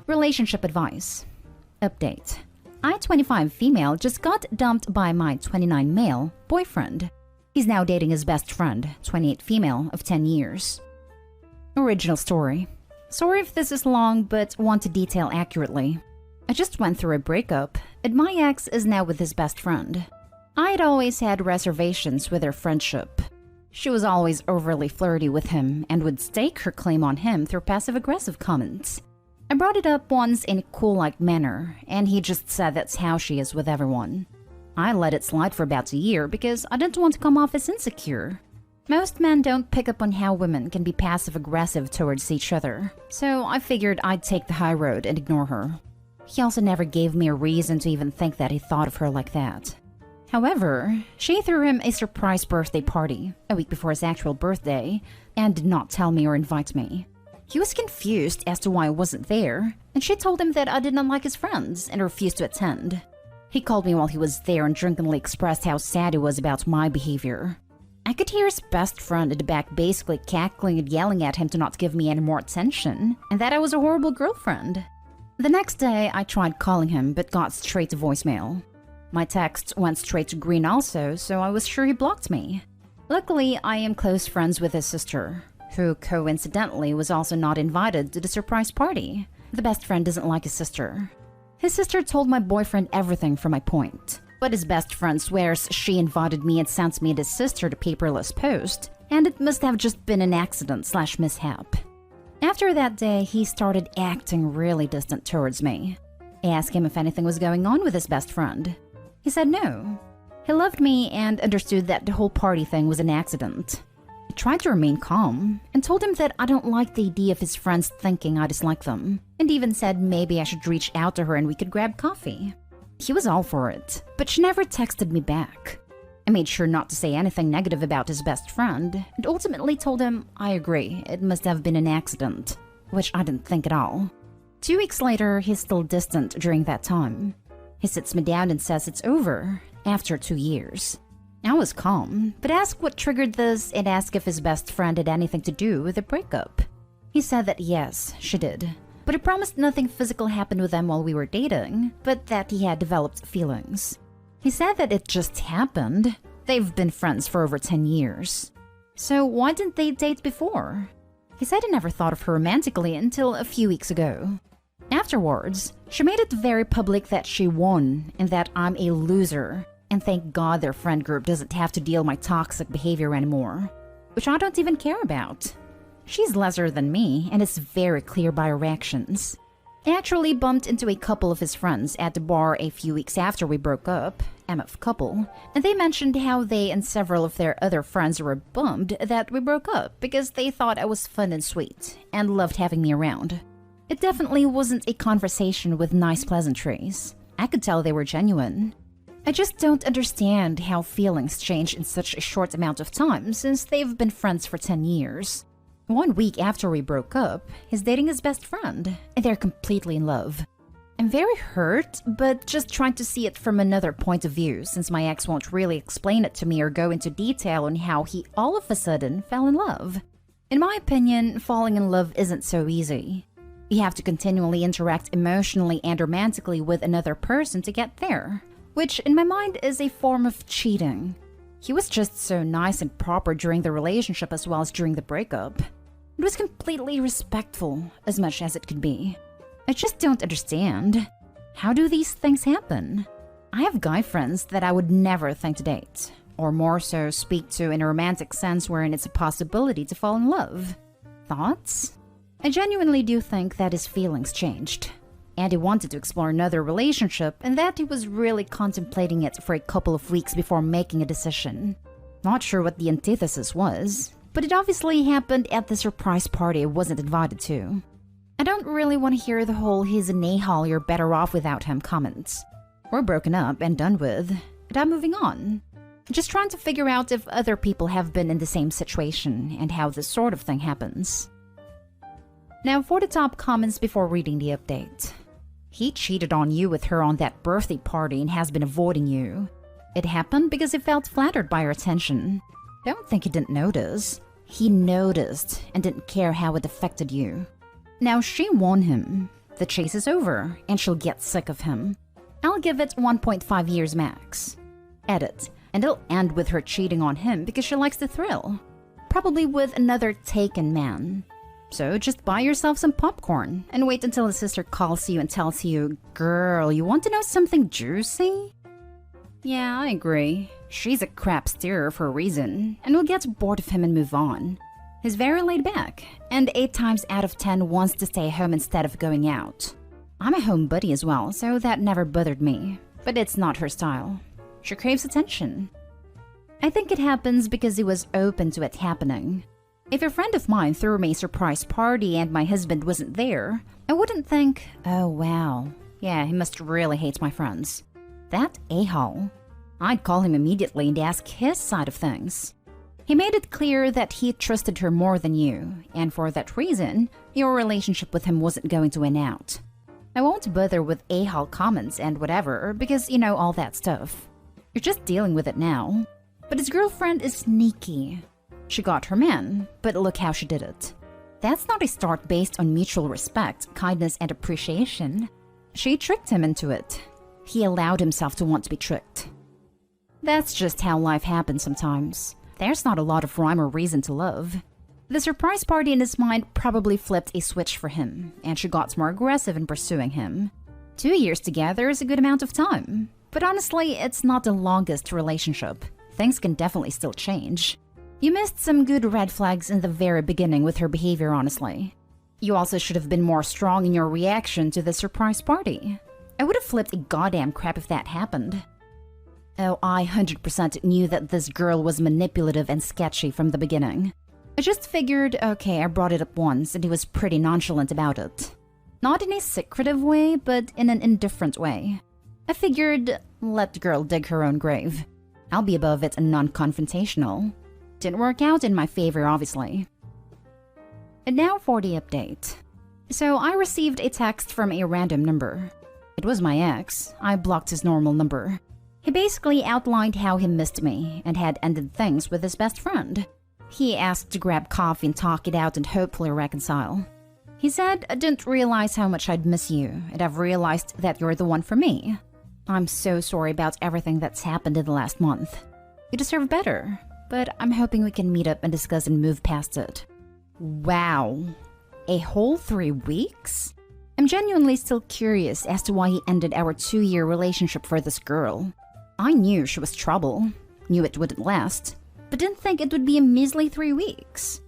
Relationship advice. Update. I, 25 female, just got dumped by my 29 male boyfriend. He's now dating his best friend, 28 female, of 10 years. Original story. Sorry if this is long, but want to detail accurately. I just went through a breakup, and my ex is now with his best friend. I had always had reservations with their friendship. She was always overly flirty with him and would stake her claim on him through passive-aggressive comments. I brought it up once in a cool-like manner, and he just said that's how she is with everyone. I let it slide for about a year because I didn't want to come off as insecure. Most men don't pick up on how women can be passive-aggressive towards each other, so I figured I'd take the high road and ignore her. He also never gave me a reason to even think that he thought of her like that. However, she threw him a surprise birthday party a week before his actual birthday and did not tell me or invite me. He was confused as to why I wasn't there, and she told him that I did not like his friends and refused to attend. He called me while he was there and drunkenly expressed how sad he was about my behavior. I could hear his best friend at the back basically cackling and yelling at him to not give me any more attention, and that I was a horrible girlfriend. The next day, I tried calling him but got straight to voicemail. My text went straight to green also, so I was sure he blocked me. Luckily, I am close friends with his sister, who coincidentally was also not invited to the surprise party. The best friend doesn't like his sister. His sister told my boyfriend everything from my point, but his best friend swears she invited me and sent me and his sister the paperless post, and it must have just been an accident/mishap. After that day, he started acting really distant towards me. I asked him if anything was going on with his best friend. He said no. He loved me and understood that the whole party thing was an accident. I tried to remain calm and told him that I don't like the idea of his friends thinking I dislike them, and even said maybe I should reach out to her and we could grab coffee. He was all for it, but she never texted me back. I made sure not to say anything negative about his best friend and ultimately told him I agree, it must have been an accident, which I didn't think at all. 2 weeks later, he's still distant during that time. He sits me down and says it's over, after 2 years. I was calm, but asked what triggered this and asked if his best friend had anything to do with the breakup. He said that yes, she did, but he promised nothing physical happened with them while we were dating, but that he had developed feelings. He said that it just happened. They've been friends for over 10 years. So why didn't they date before? He said he never thought of her romantically until a few weeks ago. Afterwards, she made it very public that she won and that I'm a loser, and thank God their friend group doesn't have to deal with my toxic behavior anymore, which I don't even care about. She's lesser than me, and it's very clear by her actions. I actually bumped into a couple of his friends at the bar a few weeks after we broke up, MF couple, and they mentioned how they and several of their other friends were bummed that we broke up because they thought I was fun and sweet and loved having me around. It definitely wasn't a conversation with nice pleasantries. I could tell they were genuine. I just don't understand how feelings change in such a short amount of time since they've been friends for 10 years. 1 week after we broke up, he's dating his best friend, and they're completely in love. I'm very hurt, but just trying to see it from another point of view since my ex won't really explain it to me or go into detail on how he all of a sudden fell in love. In my opinion, falling in love isn't so easy. You have to continually interact emotionally and romantically with another person to get there, which in my mind is a form of cheating. He was just so nice and proper during the relationship as well as during the breakup. It was completely respectful, as much as it could be. I just don't understand. How do these things happen? I have guy friends that I would never think to date, or more so speak to in a romantic sense wherein it's a possibility to fall in love. Thoughts? I genuinely do think that his feelings changed, and he wanted to explore another relationship and that he was really contemplating it for a couple of weeks before making a decision. Not sure what the antithesis was, but it obviously happened at the surprise party I wasn't invited to. I don't really want to hear the whole he's an a-hole, you're better off without him comments. We're broken up and done with, and I'm moving on. Just trying to figure out if other people have been in the same situation and how this sort of thing happens. Now for the top comments before reading the update. He cheated on you with her on that birthday party and has been avoiding you. It happened because he felt flattered by her attention. Don't think he didn't notice. He noticed and didn't care how it affected you. Now she won him. The chase is over, and she'll get sick of him. I'll give it 1.5 years max. Edit. And it'll end with her cheating on him because she likes the thrill. Probably with another taken man. So just buy yourself some popcorn and wait until his sister calls you and tells you, "Girl, you want to know something juicy?" Yeah, I agree. She's a crap steerer for a reason, and will get bored of him and move on. He's very laid back, and 8 times out of 10 wants to stay home instead of going out. I'm a home buddy as well, so that never bothered me. But it's not her style. She craves attention. I think it happens because he was open to it happening. If a friend of mine threw me a surprise party and my husband wasn't there, I wouldn't think, "Oh wow, yeah, he must really hate my friends." That a-hole. I'd call him immediately and ask his side of things. He made it clear that he trusted her more than you, and for that reason, your relationship with him wasn't going to win out. I won't bother with a-hole comments and whatever, because you know all that stuff. You're just dealing with it now. But his girlfriend is sneaky. She got her man, but look how she did it. That's not a start based on mutual respect, kindness, and appreciation. She tricked him into it. He allowed himself to want to be tricked. That's just how life happens sometimes. There's not a lot of rhyme or reason to love. The surprise party in his mind probably flipped a switch for him, and she got more aggressive in pursuing him. 2 years together is a good amount of time. But honestly, it's not the longest relationship. Things can definitely still change. You missed some good red flags in the very beginning with her behavior, honestly. You also should have been more strong in your reaction to the surprise party. I would have flipped a goddamn crap if that happened. Oh, I 100% knew that this girl was manipulative and sketchy from the beginning. I just figured, okay, I brought it up once and he was pretty nonchalant about it. Not in a secretive way, but in an indifferent way. I figured, let the girl dig her own grave. I'll be above it and non-confrontational. Didn't work out in my favor, obviously. And now for the update. So I received a text from a random number. It was my ex. I blocked his normal number. He basically outlined how he missed me and had ended things with his best friend. He asked to grab coffee and talk it out and hopefully reconcile. He said, "I didn't realize how much I'd miss you, and I've realized that you're the one for me. I'm so sorry about everything that's happened in the last month. You deserve better, but I'm hoping we can meet up and discuss and move past it." Wow. A whole 3 weeks? I'm genuinely still curious as to why he ended our 2-year relationship for this girl. I knew she was trouble, knew it wouldn't last, but didn't think it would be a measly 3 weeks.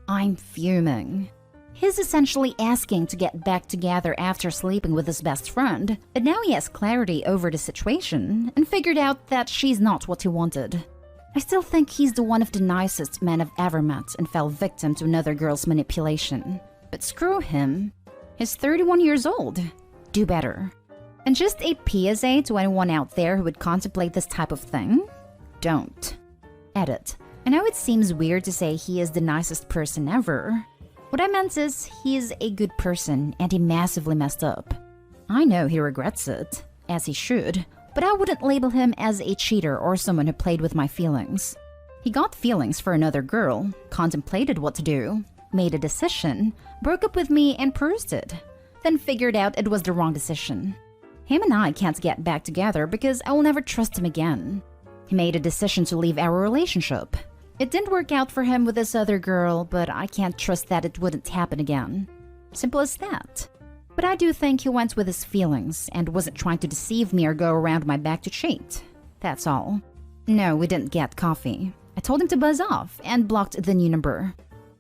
I'm fuming. He's essentially asking to get back together after sleeping with his best friend, and now he has clarity over the situation and figured out that she's not what he wanted. I still think he's the one of the nicest men I've ever met and fell victim to another girl's manipulation. But screw him. He's 31 years old. Do better. And just a PSA to anyone out there who would contemplate this type of thing: don't. Edit. I know it seems weird to say he is the nicest person ever. What I meant is, he is a good person and he massively messed up. I know he regrets it, as he should, but I wouldn't label him as a cheater or someone who played with my feelings. He got feelings for another girl, contemplated what to do, made a decision, broke up with me and proved it, then figured out it was the wrong decision. Him and I can't get back together because I will never trust him again. He made a decision to leave our relationship. It didn't work out for him with this other girl, but I can't trust that it wouldn't happen again. Simple as that. But I do think he went with his feelings and wasn't trying to deceive me or go around my back to cheat. That's all. No, we didn't get coffee. I told him to buzz off and blocked the new number.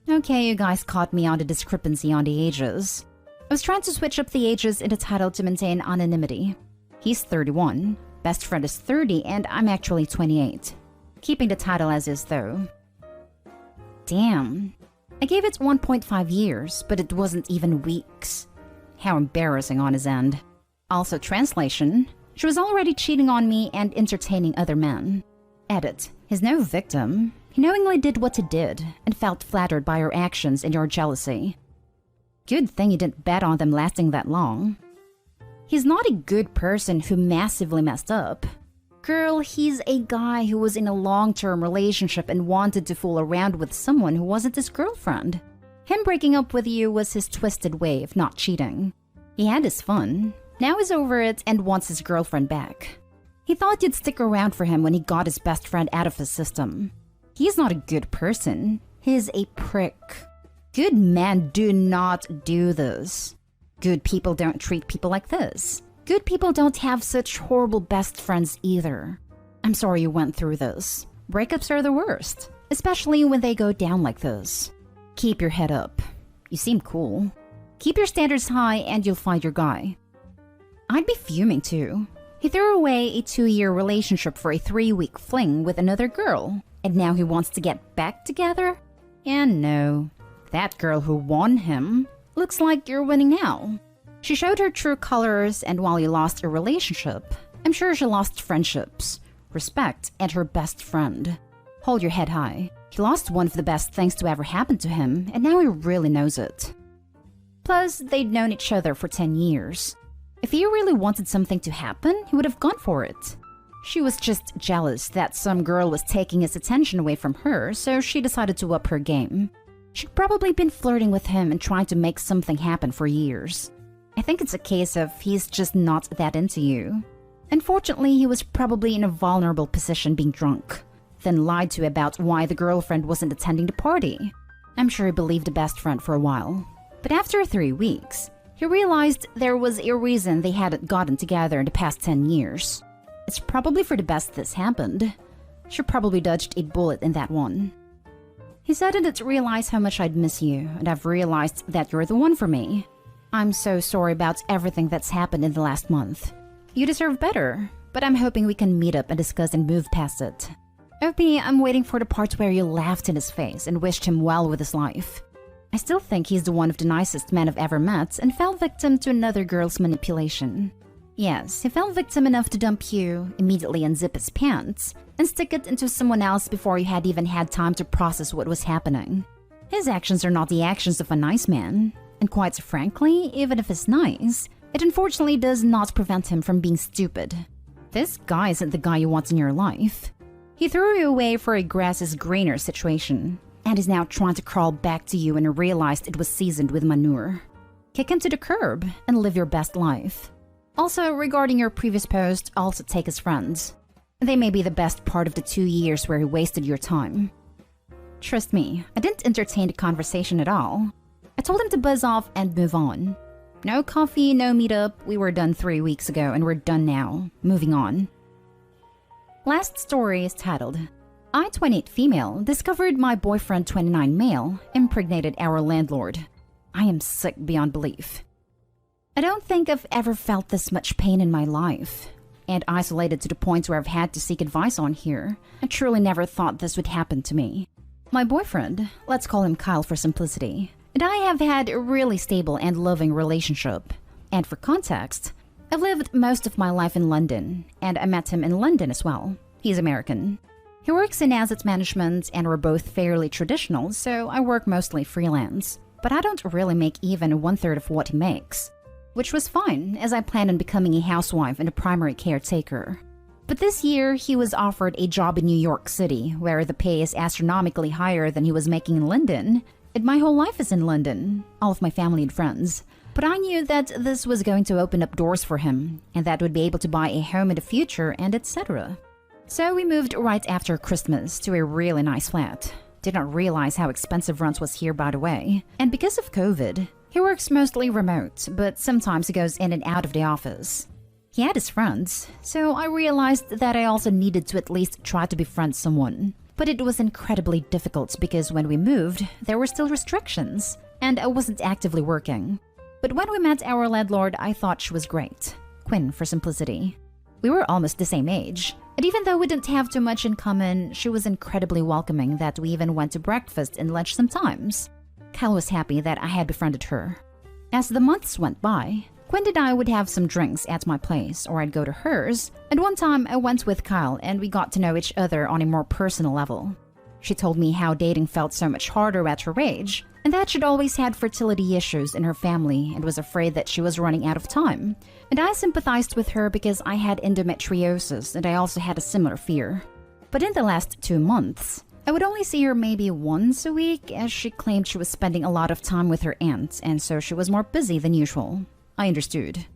Okay, you guys caught me on the discrepancy on the ages. I was trying to switch up the ages in the title to maintain anonymity. He's 31, best friend is 30, and I'm actually 28. Keeping the title as is though. Damn. I gave it 1.5 years, but it wasn't even weeks. How embarrassing on his end. Also, translation. She was already cheating on me and entertaining other men. Edit. He's no victim. He knowingly did what he did and felt flattered by your actions and your jealousy. Good thing you didn't bet on them lasting that long. He's not a good person who massively messed up. Girl, he's a guy who was in a long-term relationship and wanted to fool around with someone who wasn't his girlfriend. Him breaking up with you was his twisted way of not cheating. He had his fun. Now he's over it and wants his girlfriend back. He thought you'd stick around for him when he got his best friend out of his system. He's not a good person. He's a prick. Good men do not do this. Good people don't treat people like this. Good people don't have such horrible best friends either. I'm sorry you went through this. Breakups are the worst, especially when they go down like this. Keep your head up. You seem cool. Keep your standards high and you'll find your guy. I'd be fuming too. He threw away a 2-year relationship for a 3-week fling with another girl, and now he wants to get back together? And no, that girl who won him looks like you're winning now. She showed her true colors, and while you lost a relationship, I'm sure she lost friendships, respect, and her best friend. Hold your head high. He lost one of the best things to ever happen to him, and now he really knows it. Plus, they'd known each other for 10 years. If he really wanted something to happen, he would have gone for it. She was just jealous that some girl was taking his attention away from her, so she decided to up her game. She'd probably been flirting with him and trying to make something happen for years. I think it's a case of he's just not that into you. Unfortunately, he was probably in a vulnerable position being drunk, then lied to about why the girlfriend wasn't attending the party. I'm sure he believed the best friend for a while. But after 3 weeks, he realized there was a reason they hadn't gotten together in the past 10 years. It's probably for the best this happened. She probably dodged a bullet in that one. He said I didn't realize how much I'd miss you, and I've realized that you're the one for me. I'm so sorry about everything that's happened in the last month. You deserve better, but I'm hoping we can meet up and discuss and move past it. OP, I'm waiting for the part where you laughed in his face and wished him well with his life. I still think he's the one of the nicest men I've ever met and fell victim to another girl's manipulation. Yes, he fell victim enough to dump you, immediately unzip his pants, and stick it into someone else before you had even had time to process what was happening. His actions are not the actions of a nice man, and quite frankly, even if he's nice, it unfortunately does not prevent him from being stupid. This guy isn't the guy you want in your life. He threw you away for a grass is greener situation, and is now trying to crawl back to you and realized it was seasoned with manure. Kick him to the curb and live your best life. Also, regarding your previous post, also take his friends. They may be the best part of the 2 years where he wasted your time. Trust me, I didn't entertain the conversation at all. I told him to buzz off and move on. No coffee, no meetup, we were done 3 weeks ago and we're done now. Moving on. Last story is titled, I, 28 female, discovered my boyfriend, 29 male, impregnated our landlord. I am sick beyond belief. I don't think I've ever felt this much pain in my life, and isolated to the point where I've had to seek advice on here. I truly never thought this would happen to me. My boyfriend, let's call him Kyle for simplicity, and I have had a really stable and loving relationship. And for context, I've lived most of my life in London, and I met him in London as well. He's American. He works in asset management, and we're both fairly traditional, so I work mostly freelance. But I don't really make even 1/3 of what he makes. Which was fine, as I planned on becoming a housewife and a primary caretaker. But this year, he was offered a job in New York City, where the pay is astronomically higher than he was making in London. And my whole life is in London, all of my family and friends. But I knew that this was going to open up doors for him, and that would be able to buy a home in the future, and etc. So we moved right after Christmas to a really nice flat. Did not realize how expensive rent was here, by the way. And because of COVID, he works mostly remote, but sometimes he goes in and out of the office. He had his friends, so I realized that I also needed to at least try to befriend someone. But it was incredibly difficult because when we moved, there were still restrictions, and I wasn't actively working. But when we met our landlord, I thought she was great. Quinn for simplicity. We were almost the same age, and even though we didn't have too much in common, she was incredibly welcoming that we even went to breakfast and lunch sometimes. Kyle was happy that I had befriended her. As the months went by, Quinn and I would have some drinks at my place, or I'd go to hers, and one time I went with Kyle and we got to know each other on a more personal level. She told me how dating felt so much harder at her age, and that she'd always had fertility issues in her family and was afraid that she was running out of time. And I sympathized with her because I had endometriosis and I also had a similar fear. But in the last 2 months, I would only see her maybe once a week, as she claimed she was spending a lot of time with her aunt, and so she was more busy than usual. I understood.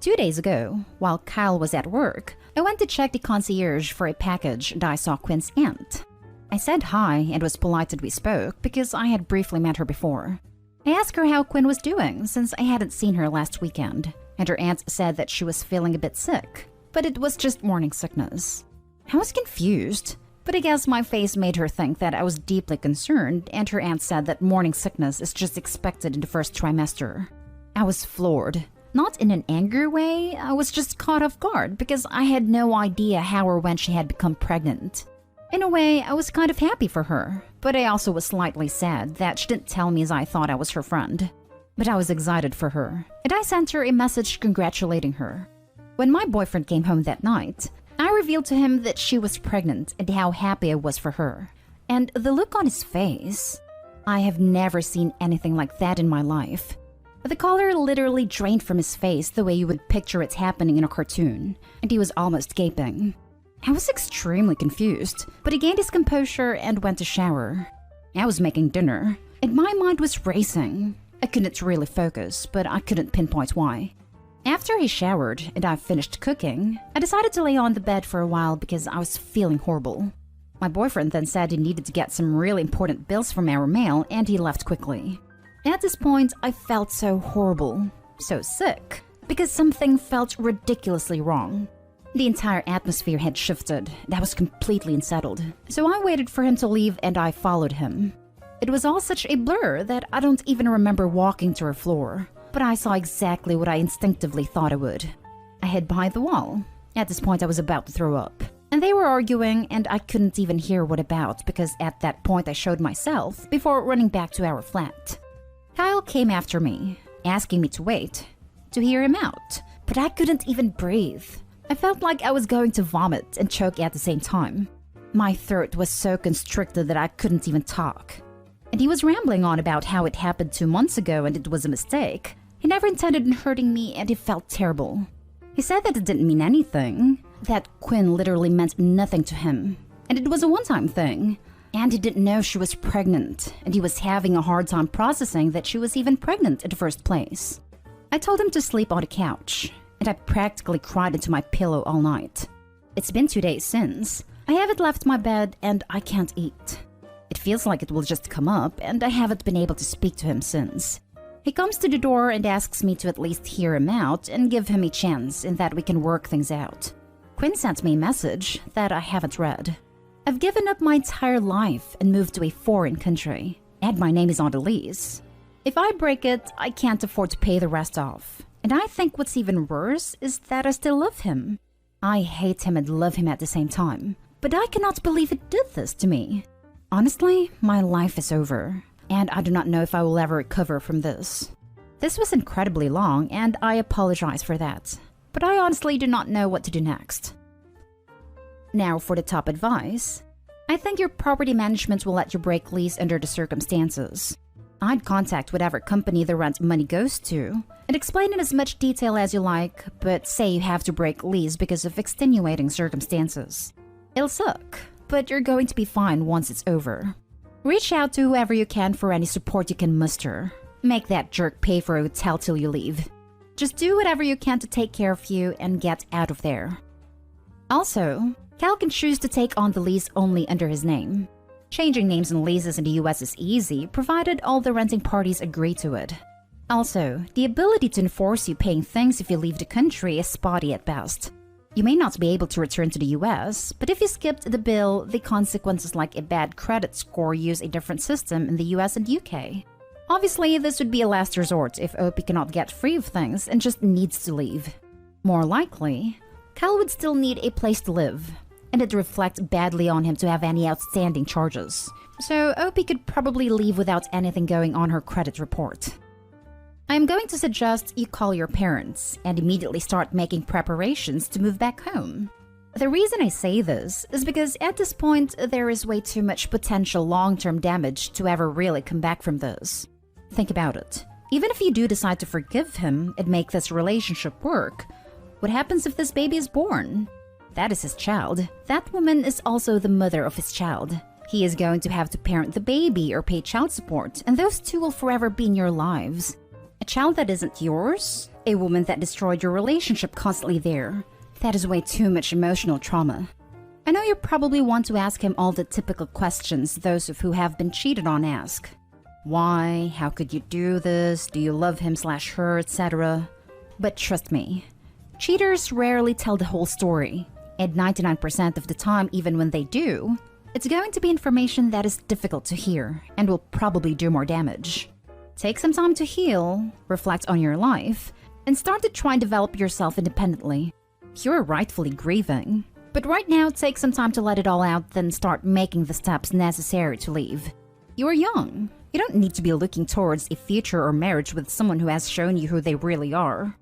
2 days ago, while Kyle was at work, I went to check the concierge for a package and I saw Quinn's aunt. I said hi and was polite that we spoke because I had briefly met her before. I asked her how Quinn was doing since I hadn't seen her last weekend, and her aunt said that she was feeling a bit sick, but it was just morning sickness. I was confused, but I guess my face made her think that I was deeply concerned, and her aunt said that morning sickness is just expected in the first trimester. I was floored. Not in an angry way, I was just caught off guard because I had no idea how or when she had become pregnant. In a way, I was kind of happy for her, but I also was slightly sad that she didn't tell me as I thought I was her friend. But I was excited for her, and I sent her a message congratulating her. When my boyfriend came home that night, I revealed to him that she was pregnant and how happy I was for her. And the look on his face, I have never seen anything like that in my life. The color literally drained from his face the way you would picture it happening in a cartoon, and he was almost gaping. I was extremely confused, but he gained his composure and went to shower. I was making dinner, and my mind was racing. I couldn't really focus, but I couldn't pinpoint why. After he showered and I finished cooking, I decided to lay on the bed for a while because I was feeling horrible. My boyfriend then said he needed to get some really important bills from our mail, and he left quickly. At this point, I felt so horrible, so sick, because something felt ridiculously wrong. The entire atmosphere had shifted, and I was completely unsettled. So I waited for him to leave and I followed him. It was all such a blur that I don't even remember walking to her floor, but I saw exactly what I instinctively thought I would. I hid behind the wall. At this point, I was about to throw up. And they were arguing, and I couldn't even hear what about because at that point I showed myself before running back to our flat. Kyle came after me, asking me to wait, to hear him out, but I couldn't even breathe. I felt like I was going to vomit and choke at the same time. My throat was so constricted that I couldn't even talk. And he was rambling on about how it happened 2 months ago and it was a mistake. He never intended on hurting me and it felt terrible. He said that it didn't mean anything, that Quinn literally meant nothing to him, and it was a one-time thing. And he didn't know she was pregnant, and he was having a hard time processing that she was even pregnant in the first place. I told him to sleep on the couch, and I practically cried into my pillow all night. It's been 2 days since. I haven't left my bed, and I can't eat. It feels like it will just come up, and I haven't been able to speak to him since. He comes to the door and asks me to at least hear him out and give him a chance in that we can work things out. Quinn sent me a message that I haven't read. I've given up my entire life and moved to a foreign country, and my name is on the lease. If I break it, I can't afford to pay the rest off. And I think what's even worse is that I still love him. I hate him and love him at the same time, but I cannot believe it did this to me. Honestly, my life is over, and I do not know if I will ever recover from this. This was incredibly long, and I apologize for that, but I honestly do not know what to do next. Now for the top advice. I think your property management will let you break lease under the circumstances. I'd contact whatever company the rent money goes to and explain in as much detail as you like, but say you have to break lease because of extenuating circumstances. It'll suck, but you're going to be fine once it's over. Reach out to whoever you can for any support you can muster. Make that jerk pay for a hotel till you leave. Just do whatever you can to take care of you and get out of there. Also, Cal can choose to take on the lease only under his name. Changing names and leases in the US is easy, provided all the renting parties agree to it. Also, the ability to enforce you paying things if you leave the country is spotty at best. You may not be able to return to the US, but if you skipped the bill, the consequences like a bad credit score use a different system in the US and UK. Obviously, this would be a last resort if Opie cannot get free of things and just needs to leave. More likely, Cal would still need a place to live, and it reflects badly on him to have any outstanding charges. So Opie could probably leave without anything going on her credit report. I am going to suggest you call your parents and immediately start making preparations to move back home. The reason I say this is because at this point there is way too much potential long-term damage to ever really come back from this. Think about it. Even if you do decide to forgive him and make this relationship work, what happens if this baby is born? That is his child. That woman is also the mother of his child. He is going to have to parent the baby or pay child support, and those two will forever be in your lives. A child that isn't yours? A woman that destroyed your relationship constantly there. That is way too much emotional trauma. I know you probably want to ask him all the typical questions those of who have been cheated on ask. Why? How could you do this? Do you love him/her, etc.? But trust me, cheaters rarely tell the whole story, and 99% of the time, even when they do, it's going to be information that is difficult to hear and will probably do more damage. Take some time to heal, reflect on your life, and start to try and develop yourself independently. You're rightfully grieving, but right now take some time to let it all out, then start making the steps necessary to leave. You are young. You don't need to be looking towards a future or marriage with someone who has shown you who they really are.